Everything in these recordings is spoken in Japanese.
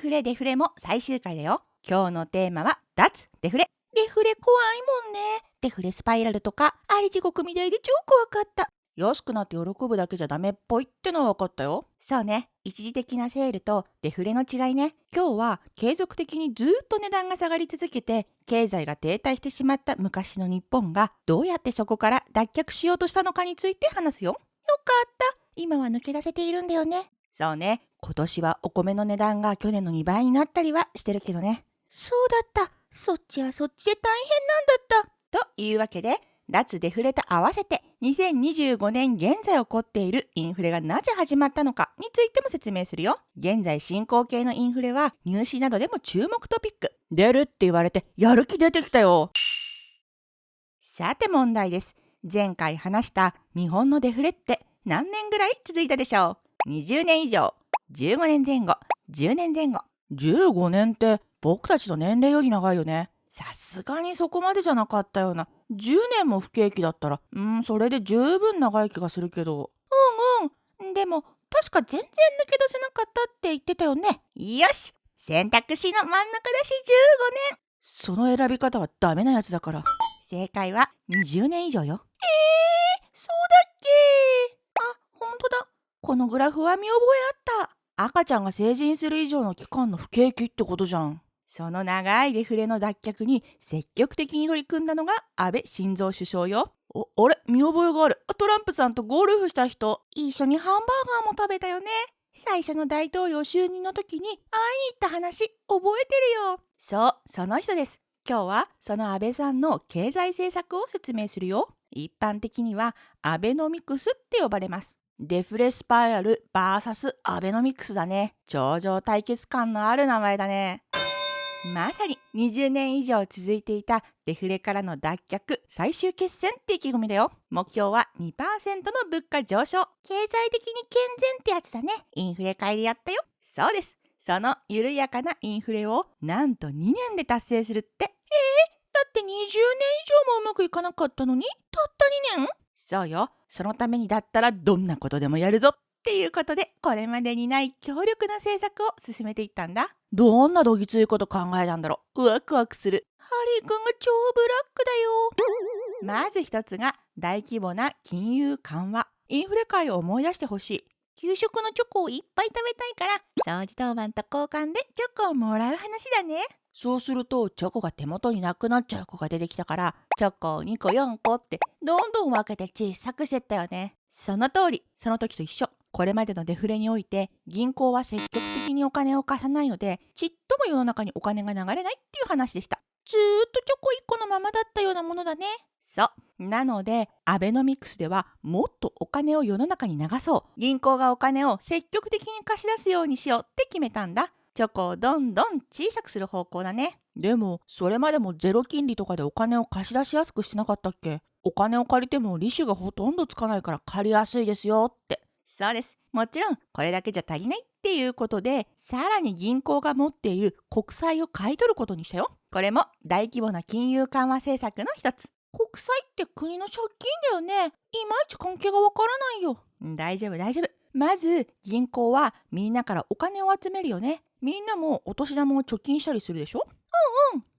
フレデフレも最終回だよ。今日のテーマは脱デフレ。デフレ怖いもんね。デフレスパイラルとかあり地獄みたいで超怖かった。安くなって喜ぶだけじゃダメっぽいってのは分かったよ。そうね、一時的なセールとデフレの違いね。今日は継続的にずっと値段が下がり続けて経済が停滞してしまった昔の日本がどうやってそこから脱却しようとしたのかについて話すよ。よかった、今は抜け出せているんだよね。そうね、今年はお米の値段が去年の2倍になったりはしてるけどね。そうだった、そっちはそっちで大変なんだった。というわけで脱デフレと合わせて2025年現在起こっているインフレがなぜ始まったのかについても説明するよ。現在進行形のインフレは入試などでも注目トピック。出るって言われてやる気出てきたよ。さて問題です。前回話した日本のデフレって何年ぐらい続いたでしょう。20年以上、15年前後、10年前後。15年って僕たちの年齢より長いよね。さすがにそこまでじゃなかったような。10年も不景気だったらそれで十分長い気がするけど。でも確か全然抜け出せなかったって言ってたよね。よし、選択肢の真ん中だし15年。その選び方はダメなやつだから。正解は20年以上よ。そうだっけ。あ、ほんとだ。このグラフは見覚えあった。赤ちゃんが成人する以上の期間の不景気ってことじゃん。その長いデフレの脱却に積極的に取り組んだのが安倍晋三首相よ。あれ、見覚えがある。トランプさんとゴルフした人。一緒にハンバーガーも食べたよね。最初の大統領就任の時に会いに行った話覚えてるよ。そう、その人です。今日はその安倍さんの経済政策を説明するよ。一般的にはアベノミクスって呼ばれます。デフレスパイラル VS アベノミクスだね。頂上対決感のある名前だね。まさに20年以上続いていたデフレからの脱却最終決戦って意気込みだよ。目標は 2% の物価上昇。経済的に健全ってやつだね。インフレ会でやったよ。そうです。その緩やかなインフレをなんと2年で達成するって。だって20年以上もうまくいかなかったのにたった2年？そうよ。そのためにだったらどんなことでもやるぞっていうことで、これまでにない強力な政策を進めていったんだ。どんなどぎついこと考えたんだろう。ワクワクする。ハリー君が超ブラックだよ。まず一つが大規模な金融緩和。インフレ界を思い出してほしい。給食のチョコをいっぱい食べたいから掃除当番と交換でチョコをもらう話だね。そうするとチョコが手元になくなっちゃう子が出てきたから、チョコを2個4個ってどんどん分けて小さくしてったよね。その通り、その時と一緒。これまでのデフレにおいて銀行は積極的にお金を貸さないので、ちっとも世の中にお金が流れないっていう話でした。ずーっとチョコ1個のままだったようなものだね。そう。なのでアベノミクスではもっとお金を世の中に流そう。銀行がお金を積極的に貸し出すようにしようって決めたんだ。チョコをどんどん小さくする方向だね。でもそれまでもゼロ金利とかでお金を貸し出しやすくしてなかったっけ？お金を借りても利子がほとんどつかないから借りやすいですよって。そうです。もちろんこれだけじゃ足りないっていうことで、さらに銀行が持っている国債を買い取ることにしたよ。これも大規模な金融緩和政策の一つ。国債って国の借金だよね。いまいち関係がわからないよ。大丈夫大丈夫。まず銀行はみんなからお金を集めるよね。みんなもお年玉を貯金したりするでしょ。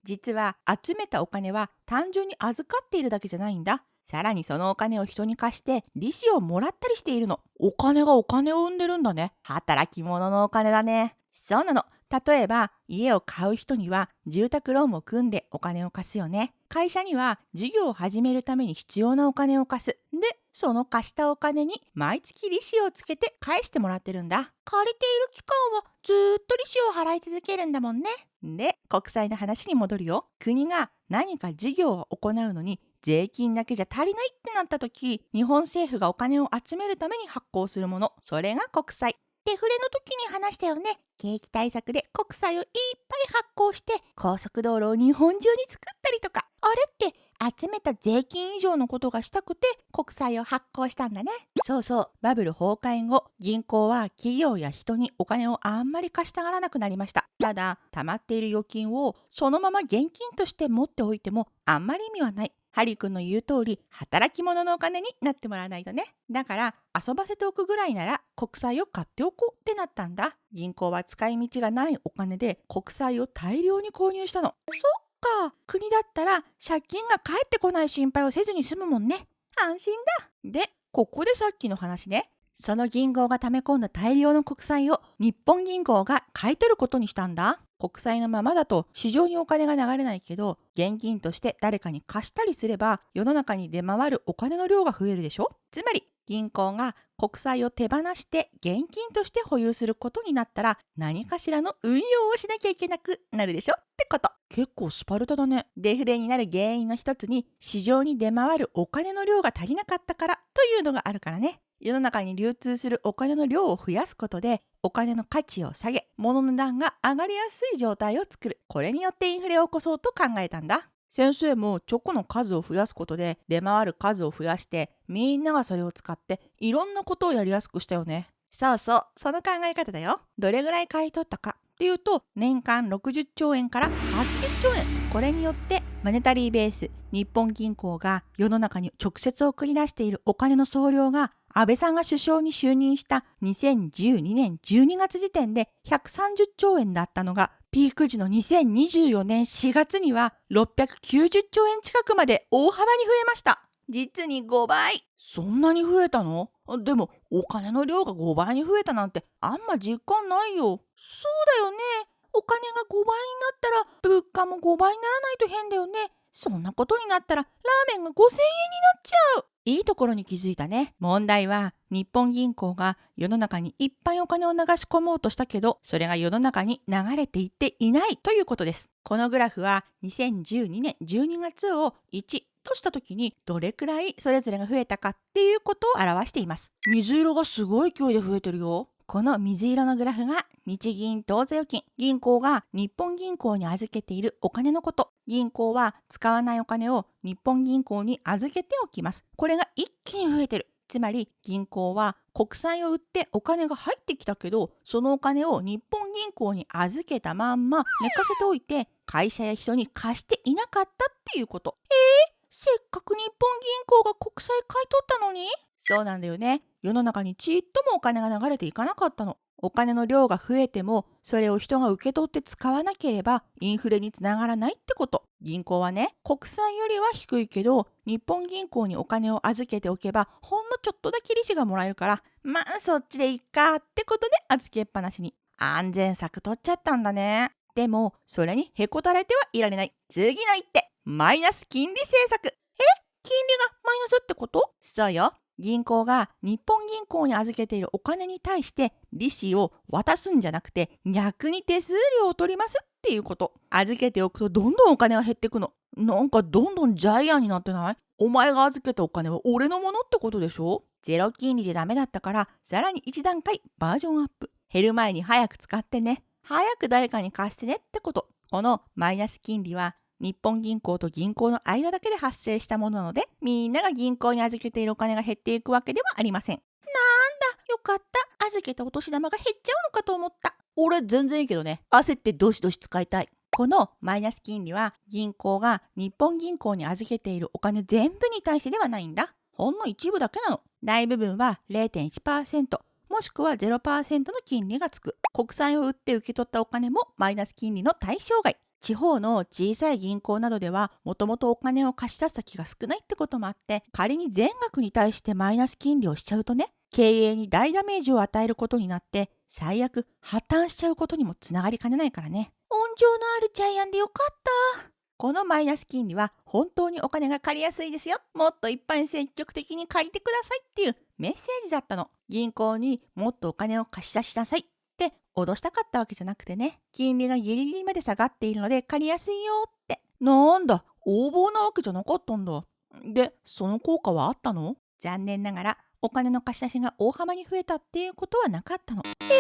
実は集めたお金は単純に預かっているだけじゃないんだ。さらにそのお金を人に貸して利子をもらったりしているの。お金がお金を生んでるんだね。働き者のお金だね。そうなの。例えば家を買う人には住宅ローンを組んでお金を貸すよね。会社には事業を始めるために必要なお金を貸す。で、その貸したお金に毎月利子をつけて返してもらってるんだ。借りている期間はずっと利子を払い続けるんだもんね。で、国債の話に戻るよ。国が何か事業を行うのに税金だけじゃ足りないってなった時、日本政府がお金を集めるために発行するもの、それが国債。デフレの時に話したよね。景気対策で国債をいっぱい発行して高速道路を日本中に作ったりとか。あれって集めた税金以上のことがしたくて国債を発行したんだね。そうそう。バブル崩壊後、銀行は企業や人にお金をあんまり貸したがらなくなりました。ただ、溜まっている預金をそのまま現金として持っておいてもあんまり意味はない。ハリー君の言う通り働き者のお金になってもらわないとね。だから遊ばせておくぐらいなら国債を買っておこうってなったんだ。銀行は使い道がないお金で国債を大量に購入したの。そっか、国だったら借金が返ってこない心配をせずに済むもんね。安心だ。で、ここでさっきの話ね。その銀行が溜め込んだ大量の国債を日本銀行が買い取ることにしたんだ。国債のままだと市場にお金が流れないけど、現金として誰かに貸したりすれば世の中に出回るお金の量が増えるでしょ。つまり銀行が国債を手放して現金として保有することになったら、何かしらの運用をしなきゃいけなくなるでしょってこと。結構スパルタだね。デフレになる原因の一つに市場に出回るお金の量が足りなかったからというのがあるからね。世の中に流通するお金の量を増やすことでお金の価値を下げ、物の値段が上がりやすい状態を作る。これによってインフレを起こそうと考えたんだ。先生もチョコの数を増やすことで出回る数を増やしてみんながそれを使っていろんなことをやりやすくしたよね。そうそう、その考え方だよ。どれぐらい買い取ったかっていうと年間60兆円から80兆円。これによってマネタリーベース日本銀行が世の中に直接送り出しているお金の総量が安倍さんが首相に就任した2012年12月時点で130兆円だったのが、ピーク時の2024年4月には690兆円近くまで大幅に増えました。実に5倍。そんなに増えたの？でもお金の量が5倍に増えたなんてあんま実感ないよ。そうだよね。お金が5倍になったら物価も5倍にならないと変だよね。そんなことになったらラーメンが5000円になっちゃう。いいところに気づいたね。問題は日本銀行が世の中にいっぱいお金を流し込もうとしたけど、それが世の中に流れていっていないということです。このグラフは2012年12月を1とした時にどれくらいそれぞれが増えたかっていうことを表しています。水色がすごい勢いで増えてるよ。この水色のグラフが日銀当座預金、銀行が日本銀行に預けているお金のこと。銀行は使わないお金を日本銀行に預けておきます。これが一気に増えてる。つまり銀行は国債を売ってお金が入ってきたけど、そのお金を日本銀行に預けたまんま寝かせておいて会社や人に貸していなかったっていうこと。せっかく日本銀行が国債買い取ったのに。そうなんだよね。世の中にちっともお金が流れていかなかったの。お金の量が増えてもそれを人が受け取って使わなければインフレにつながらないってこと。銀行はね、国債よりは低いけど日本銀行にお金を預けておけばほんのちょっとだけ利子がもらえるから、まあそっちでいっかってことで預けっぱなしに。安全策取っちゃったんだね。でもそれにへこたれてはいられない。次の一手、マイナス金利政策。金利がマイナスってこと？そうよ。銀行が日本銀行に預けているお金に対して利子を渡すんじゃなくて逆に手数料を取りますっていうこと。預けておくとどんどんお金が減ってくの。なんかどんどんジャイアンになってない？お前が預けたお金は俺のものってことでしょ？ゼロ金利でダメだったからさらに1段階バージョンアップ。減る前に早く使ってね。早く誰かに貸してねってこと。このマイナス金利は日本銀行と銀行の間だけで発生したものなので、みんなが銀行に預けているお金が減っていくわけではありません。なんだ、よかった。預けたお年玉が減っちゃうのかと思った。俺全然いいけどね。焦ってどしどし使いたい。このマイナス金利は銀行が日本銀行に預けているお金全部に対してではないんだ。ほんの一部だけなの。大部分は 0.1%。もしくは 0% の金利がつく。国債を売って受け取ったお金もマイナス金利の対象外。地方の小さい銀行などではもともとお金を貸し出す先が少ないってこともあって、仮に全額に対してマイナス金利をしちゃうとね、経営に大ダメージを与えることになって最悪破綻しちゃうことにもつながりかねないからね。温情のあるジャイアンでよかった。このマイナス金利は本当にお金が借りやすいですよ。もっといっぱい積極的に借りてくださいっていうメッセージだったの。銀行にもっとお金を貸し出しなさいって脅したかったわけじゃなくてね、金利がギリギリまで下がっているので借りやすいよって。なんだ、横暴なわけじゃなかったんだ。で、その効果はあったの？残念ながらお金の貸し出しが大幅に増えたっていうことはなかったの。なんで？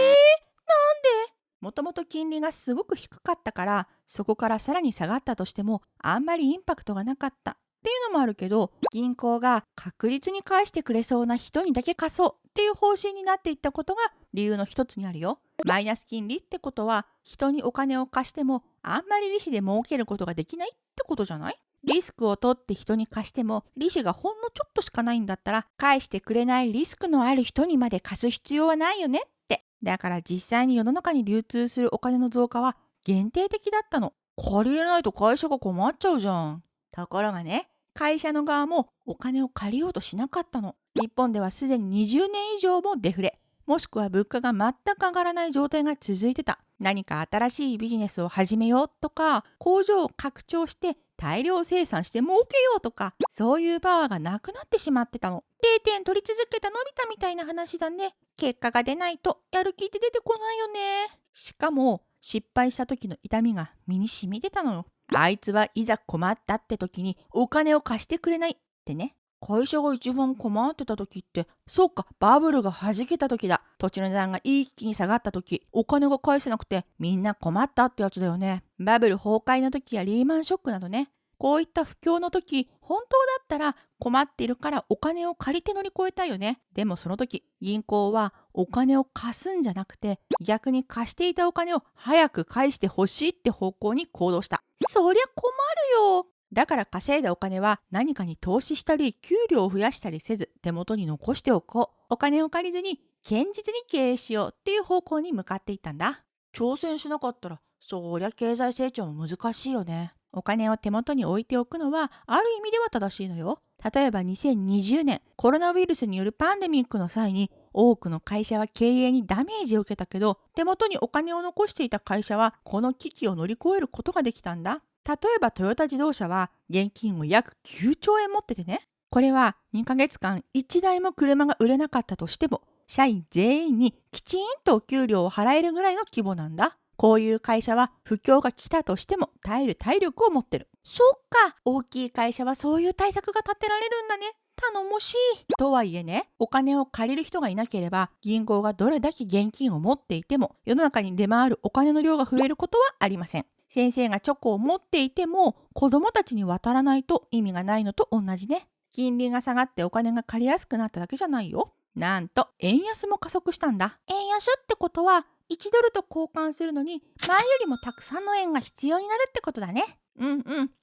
もともと金利がすごく低かったから、そこからさらに下がったとしてもあんまりインパクトがなかったっていうのもあるけど、銀行が確実に返してくれそうな人にだけ貸そうっていう方針になっていったことが理由の一つにあるよ。マイナス金利ってことは人にお金を貸してもあんまり利子で儲けることができないってことじゃない？リスクを取って人に貸しても利子がほんのちょっとしかないんだったら返してくれないリスクのある人にまで貸す必要はないよねって。だから実際に世の中に流通するお金の増加は限定的だったの。借りれないと会社が困っちゃうじゃん。ところがね、会社の側もお金を借りようとしなかったの。日本ではすでに20年以上もデフレ、もしくは物価が全く上がらない状態が続いてた。何か新しいビジネスを始めようとか、工場を拡張して大量生産して儲けようとか、そういうパワーがなくなってしまってたの。0点取り続けたのび太みたいな話だね。結果が出ないとやる気って出てこないよね。しかも失敗した時の痛みが身に染みてたのよ。あいつはいざ困ったって時にお金を貸してくれないってね。会社が一番困ってた時って、そうか、バブルが弾けた時だ。土地の値段が一気に下がった時、お金が返せなくてみんな困ったってやつだよね。バブル崩壊の時やリーマンショックなどね。こういった不況の時、本当だったら困っているからお金を借りて乗り越えたいよね。でもその時、銀行はお金を貸すんじゃなくて、逆に貸していたお金を早く返してほしいって方向に行動した。そりゃ困るよ。だから稼いだお金は何かに投資したり給料を増やしたりせず手元に残しておこう。お金を借りずに堅実に経営しようっていう方向に向かっていったんだ。挑戦しなかったらそりゃ経済成長も難しいよね。お金を手元に置いておくのはある意味では正しいのよ。例えば2020年コロナウイルスによるパンデミックの際に多くの会社は経営にダメージを受けたけど、手元にお金を残していた会社はこの危機を乗り越えることができたんだ。例えばトヨタ自動車は現金を約9兆円持っててね。これは2ヶ月間1台も車が売れなかったとしても、社員全員にきちんとお給料を払えるぐらいの規模なんだ。こういう会社は不況が来たとしても耐える体力を持ってる。そっか、大きい会社はそういう対策が立てられるんだね。頼もしい。とはいえね、お金を借りる人がいなければ、銀行がどれだけ現金を持っていても、世の中に出回るお金の量が増えることはありません。先生がチョコを持っていても、子供たちに渡らないと意味がないのと同じね。金利が下がってお金が借りやすくなっただけじゃないよ。なんと、円安も加速したんだ。円安ってことは、1ドルと交換するのに、前よりもたくさんの円が必要になるってことだね。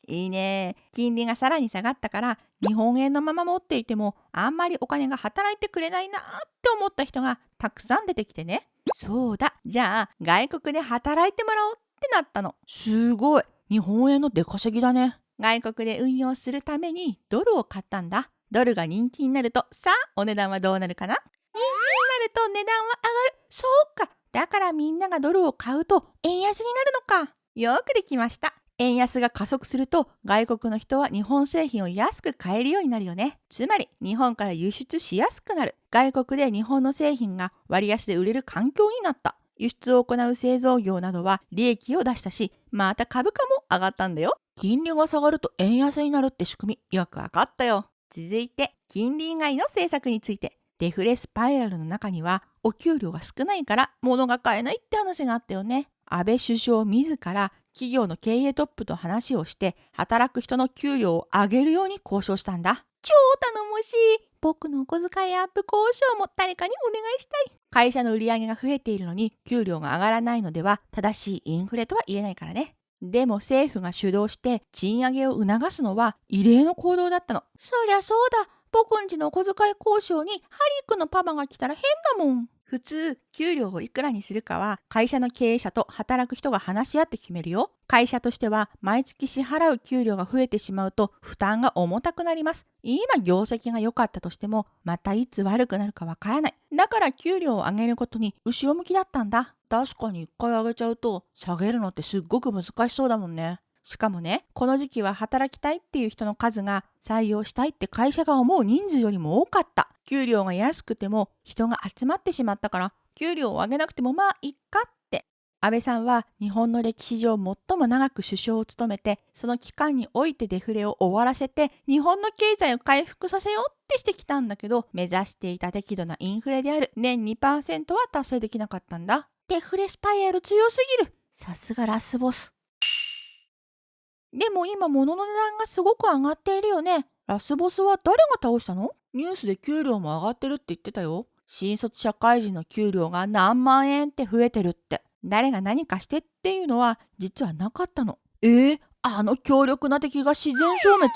いいね。金利がさらに下がったから、日本円のまま持っていても、あんまりお金が働いてくれないなって思った人がたくさん出てきてね。そうだ。じゃあ、外国で働いてもらおうってなったの。すごい。日本円の出稼ぎだね。外国で運用するためにドルを買ったんだ。ドルが人気になると、さあ、お値段はどうなるかな？人気になると値段は上がる。そうか。だからみんながドルを買うと円安になるのか。よくできました。円安が加速すると外国の人は日本製品を安く買えるようになるよね。つまり日本から輸出しやすくなる。外国で日本の製品が割安で売れる環境になった。輸出を行う製造業などは利益を出したし、また株価も上がったんだよ。金利が下がると円安になるって仕組み、よくわかったよ。続いて金利以外の政策について。デフレスパイラルの中にはお給料が少ないから物が買えないって話があったよね。安倍首相自ら企業の経営トップと話をして働く人の給料を上げるように交渉したんだ。超頼もしい。僕のお小遣いアップ交渉も誰かにお願いしたい。会社の売り上げが増えているのに給料が上がらないのでは正しいインフレとは言えないからね。でも政府が主導して賃上げを促すのは異例の行動だったの。そりゃそうだ。僕んちのお小遣い交渉にハリー君のパパが来たら変だもん。普通、給料をいくらにするかは会社の経営者と働く人が話し合って決めるよ。会社としては毎月支払う給料が増えてしまうと負担が重たくなります。今業績が良かったとしてもまたいつ悪くなるかわからない。だから給料を上げることに後ろ向きだったんだ。確かに一回上げちゃうと下げるのってすっごく難しそうだもんね。しかもね、この時期は働きたいっていう人の数が採用したいって会社が思う人数よりも多かった。給料が安くても人が集まってしまったから給料を上げなくてもまあいっかって。安倍さんは日本の歴史上最も長く首相を務めて、その期間においてデフレを終わらせて日本の経済を回復させようってしてきたんだけど、目指していた適度なインフレである年 2% は達成できなかったんだ。デフレスパイラル強すぎる。さすがラスボス。でも今物の値段がすごく上がっているよね。ラスボスは誰が倒したの？ニュースで給料も上がってるって言ってたよ。新卒社会人の給料が何万円って増えてるって。誰が何かしてっていうのは実はなかったの。あの強力な敵が自然消滅？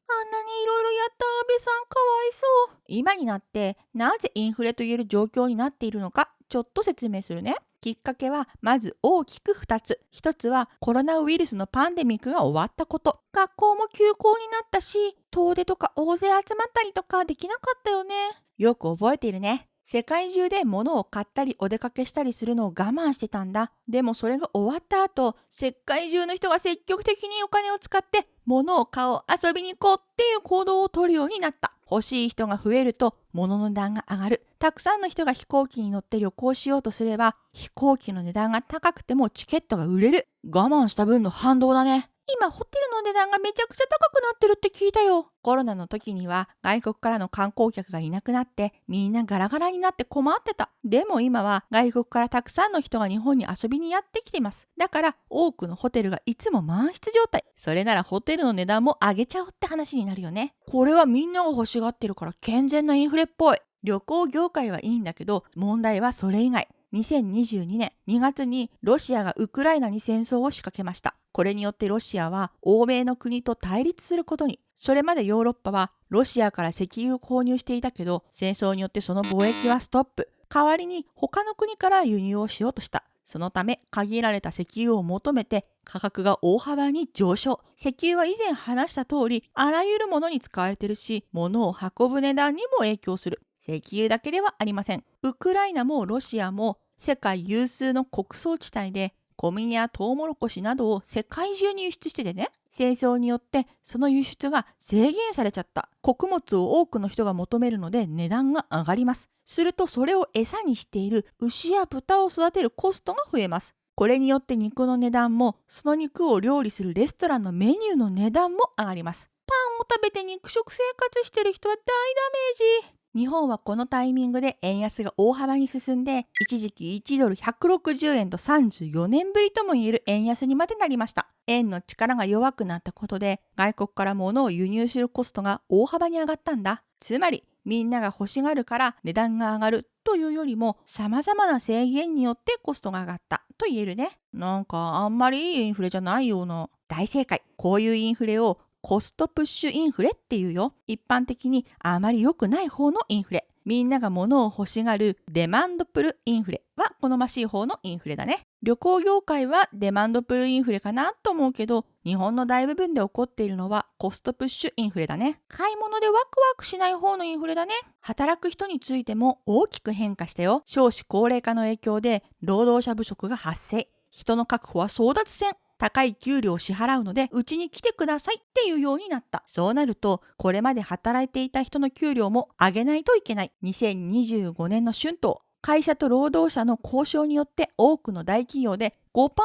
あんなにいろいろやった安倍さんかわいそう。今になってなぜインフレと言える状況になっているのかちょっと説明するね。きっかけはまず大きく2つ。1つはコロナウイルスのパンデミックが終わったこと。学校も休校になったし、遠出とか大勢集まったりとかできなかったよね。よく覚えているね。世界中で物を買ったりお出かけしたりするのを我慢してたんだ。でもそれが終わった後、世界中の人が積極的にお金を使って物を買おう、遊びに行こうっていう行動を取るようになった。欲しい人が増えると物の値段が上がる。たくさんの人が飛行機に乗って旅行しようとすれば飛行機の値段が高くてもチケットが売れる。我慢した分の反動だね。今ホテルの値段がめちゃくちゃ高くなってるって聞いたよ。コロナの時には外国からの観光客がいなくなってみんなガラガラになって困ってた。でも今は外国からたくさんの人が日本に遊びにやってきています。だから多くのホテルがいつも満室状態。それならホテルの値段も上げちゃおうって話になるよね。これはみんなが欲しがってるから健全なインフレっぽい。旅行業界はいいんだけど問題はそれ以外。2022年2月にロシアがウクライナに戦争を仕掛けました。これによってロシアは欧米の国と対立することに。それまでヨーロッパはロシアから石油を購入していたけど、戦争によってその貿易はストップ。代わりに他の国から輸入をしようとした。そのため限られた石油を求めて価格が大幅に上昇。石油は以前話した通りあらゆるものに使われてるし、物を運ぶ値段にも影響する。石油だけではありません。ウクライナもロシアも世界有数の穀倉地帯で小麦やトウモロコシなどを世界中に輸出しててね。戦争によってその輸出が制限されちゃった。穀物を多くの人が求めるので値段が上がります。するとそれを餌にしている牛や豚を育てるコストが増えます。これによって肉の値段もその肉を料理するレストランのメニューの値段も上がります。パンを食べて肉食生活してる人は大ダメージ。日本はこのタイミングで円安が大幅に進んで、一時期1ドル160円と34年ぶりともいえる円安にまでなりました。円の力が弱くなったことで、外国から物を輸入するコストが大幅に上がったんだ。つまり、みんなが欲しがるから値段が上がるというよりも、様々な制限によってコストが上がったと言えるね。なんかあんまりいいインフレじゃないような。大正解。こういうインフレをコストプッシュインフレっていうよ。一般的にあまり良くない方のインフレ。みんなが物を欲しがるデマンドプルインフレは好ましい方のインフレだね。旅行業界はデマンドプルインフレかなと思うけど、日本の大部分で起こっているのはコストプッシュインフレだね。買い物でワクワクしない方のインフレだね。働く人についても大きく変化したよ。少子高齢化の影響で労働者不足が発生。人の確保は争奪戦。高い給料を支払うのでうちに来てくださいっていうようになった。そうなるとこれまで働いていた人の給料も上げないといけない。2025年の春闘、会社と労働者の交渉によって多くの大企業で 5% の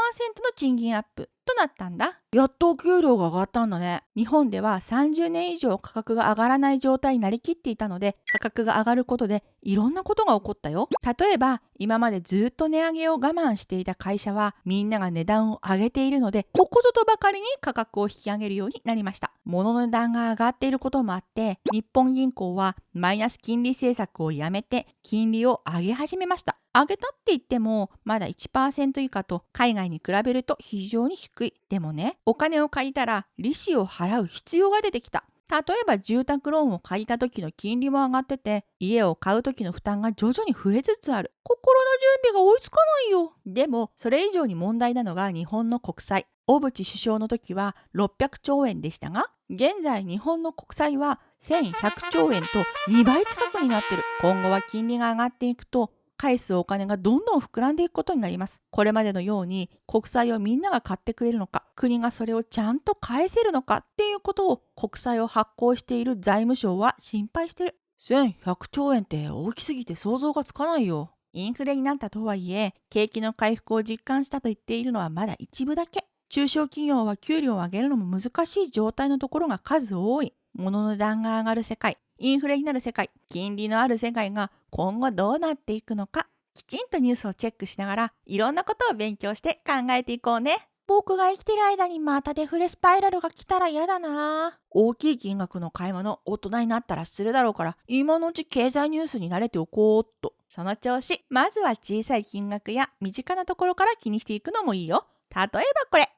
賃金アップとなったんだ。やっとお給料が上がったんだね。日本では30年以上価格が上がらない状態になりきっていたので、価格が上がることでいろんなことが起こったよ。例えば今までずっと値上げを我慢していた会社はみんなが値段を上げているので、ここぞとばかりに価格を引き上げるようになりました。物の値段が上がっていることもあって、日本銀行はマイナス金利政策をやめて金利を上げ始めました。上げたって言ってもまだ 1% 以下と海外に比べると非常に低い。でもね、お金を借りたら利子を払う必要が出てきた。例えば住宅ローンを借りた時の金利も上がってて、家を買う時の負担が徐々に増えつつある。心の準備が追いつかないよ。でもそれ以上に問題なのが日本の国債。小渕首相の時は600兆円でしたが、現在日本の国債は1100兆円と2倍近くになってる。今後は金利が上がっていくと返すお金がどんどん膨らんでいくことになります。これまでのように国債をみんなが買ってくれるのか、国がそれをちゃんと返せるのかっていうことを国債を発行している財務省は心配してる。1100兆円って大きすぎて想像がつかないよ。インフレになったとはいえ、景気の回復を実感したと言っているのはまだ一部だけ。中小企業は給料を上げるのも難しい状態のところが数多い。物の値段が上がる世界、インフレになる世界、金利のある世界が今後どうなっていくのか、きちんとニュースをチェックしながらいろんなことを勉強して考えていこうね。僕が生きてる間にまたデフレスパイラルが来たら嫌だな。大きい金額の買い物、大人になったらするだろうから、今のうち経済ニュースに慣れておこうっと。その調子。まずは小さい金額や身近なところから気にしていくのもいいよ。例えばこれ。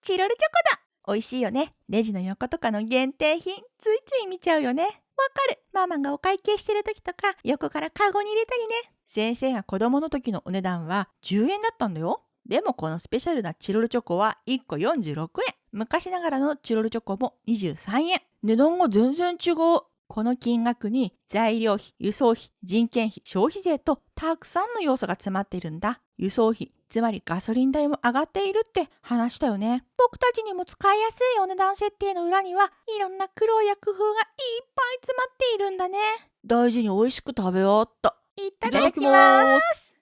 チロルチョコだ。美味しいよね。レジの横とかの限定品、ついつい見ちゃうよね。わかる。ママがお会計してる時とか、横からカゴに入れたりね。先生が子供の時のお値段は10円だったんだよ。でもこのスペシャルなチロルチョコは1個46円。昔ながらのチロルチョコも23円。値段が全然違う。この金額に材料費、輸送費、人件費、消費税とたくさんの要素が詰まっているんだ。輸送費、つまりガソリン代も上がっているって話したよね。僕たちにも使いやすいお値段設定の裏にはいろんな苦労や工夫がいっぱい詰まっているんだね。大事に美味しく食べようっと。いただきます。